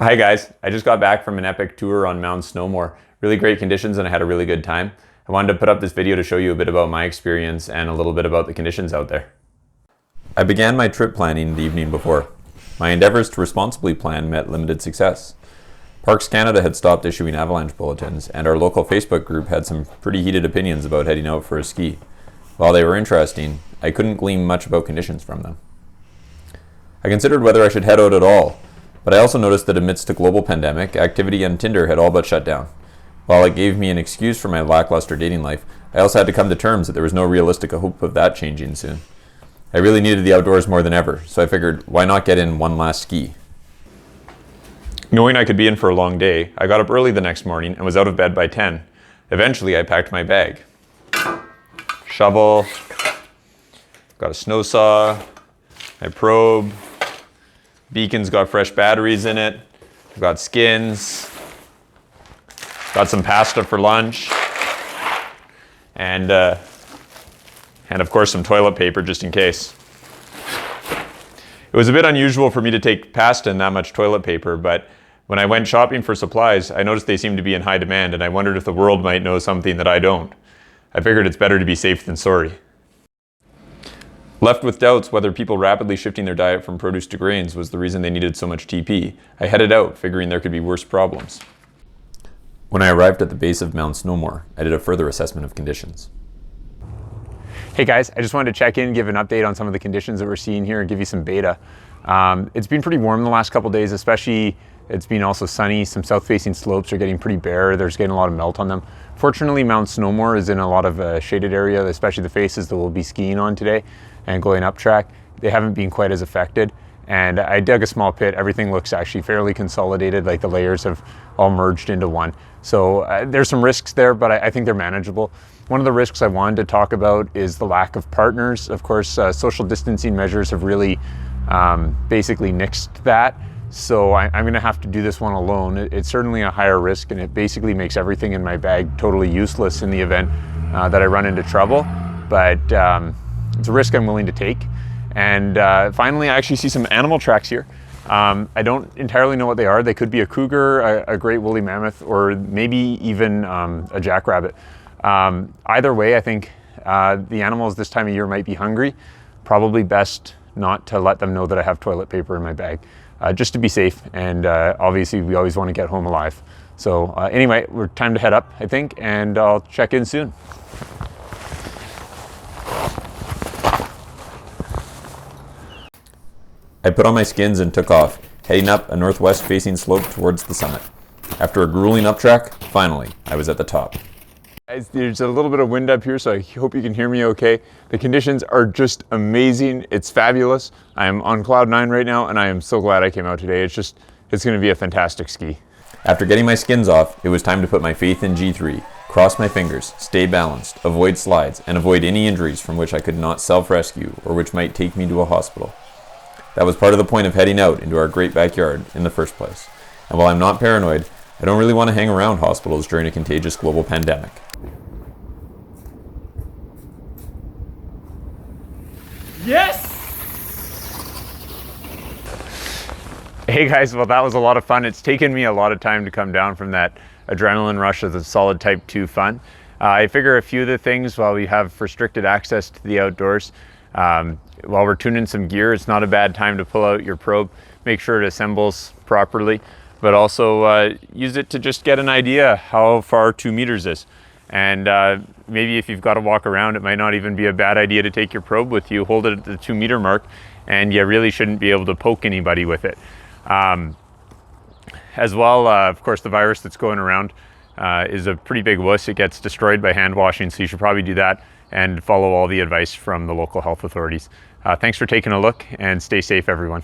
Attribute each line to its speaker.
Speaker 1: Hi guys, I just got back from an epic tour on Mound Snowmore. Really great conditions and I had a really good time. I wanted to put up this video to show you a bit about my experience and a little bit about the conditions out there. I began my trip planning the evening before. My endeavors to responsibly plan met limited success. Parks Canada had stopped issuing avalanche bulletins, and our local Facebook group had some pretty heated opinions about heading out for a ski. While they were interesting, I couldn't glean much about conditions from them. I considered whether I should head out at all, but I also noticed that amidst a global pandemic, activity on Tinder had all but shut down. While it gave me an excuse for my lackluster dating life, I also had to come to terms that there was no realistic hope of that changing soon. I really needed the outdoors more than ever, so I figured, why not get in one last ski? Knowing I could be in for a long day, I got up early the next morning and was out of bed by 10. Eventually, I packed my bag. Shovel, got a snow saw, my probe, beacon's got fresh batteries in it, I've got skins, got some pasta for lunch, and of course some toilet paper just in case. It was a bit unusual for me to take pasta and that much toilet paper, but when I went shopping for supplies, I noticed they seemed to be in high demand, and I wondered if the world might know something that I don't. I figured it's better to be safe than sorry. Left with doubts whether people rapidly shifting their diet from produce to grains was the reason they needed so much TP, I headed out, figuring there could be worse problems. When I arrived at the base of Mound Snowmore, I did a further assessment of conditions.
Speaker 2: Hey guys, I just wanted to check in, give an update on some of the conditions that we're seeing here and give you some beta. It's been pretty warm the last couple days, especially it's been also sunny. Some south-facing slopes are getting pretty bare. There's getting a lot of melt on them. Fortunately, Mound Snowmore is in a lot of shaded area, especially the faces that we'll be skiing on today and going up track. They haven't been quite as affected. And I dug a small pit. Everything looks actually fairly consolidated, like the layers have all merged into one. So there's some risks there, but I think they're manageable. One of the risks I wanted to talk about is the lack of partners. Of course, social distancing measures have really basically nixed that. So I'm gonna have to do this one alone. It's certainly a higher risk, and it basically makes everything in my bag totally useless in the event that I run into trouble. But it's a risk I'm willing to take. And finally, I actually see some animal tracks here. I don't entirely know what they are. They could be a cougar, a great woolly mammoth, or maybe even a jackrabbit. Either way, I think the animals this time of year might be hungry. Probably best not to let them know that I have toilet paper in my bag, just to be safe. And obviously, we always want to get home alive. So anyway, we're time to head up, I think, and I'll check in soon.
Speaker 1: I put on my skins and took off, heading up a northwest-facing slope towards the summit. After a grueling up track, finally, I was at the top.
Speaker 2: There's a little bit of wind up here, so I hope you can hear me okay. The conditions are just amazing. It's fabulous. I am on cloud 9 right now, and I am so glad I came out today. It's going to be a fantastic ski.
Speaker 1: After getting my skins off, it was time to put my faith in G3, cross my fingers, stay balanced, avoid slides, and avoid any injuries from which I could not self-rescue or which might take me to a hospital. That was part of the point of heading out into our great backyard in the first place. And while I'm not paranoid, I don't really want to hang around hospitals during a contagious global pandemic.
Speaker 2: Yes! Hey guys, well that was a lot of fun. It's taken me a lot of time to come down from that adrenaline rush of the solid type 2 fun. I figure a few of the things while we have restricted access to the outdoors, while we're tuning some gear, it's not a bad time to pull out your probe, make sure it assembles properly, but also use it to just get an idea how far 2 meters is. And maybe if you've got to walk around, it might not even be a bad idea to take your probe with you, hold it at the 2 meter mark, and you really shouldn't be able to poke anybody with it. As well, of course, the virus that's going around is a pretty big wuss. It gets destroyed by hand washing, so you should probably do that and follow all the advice from the local health authorities. Thanks for taking a look, and stay safe, everyone.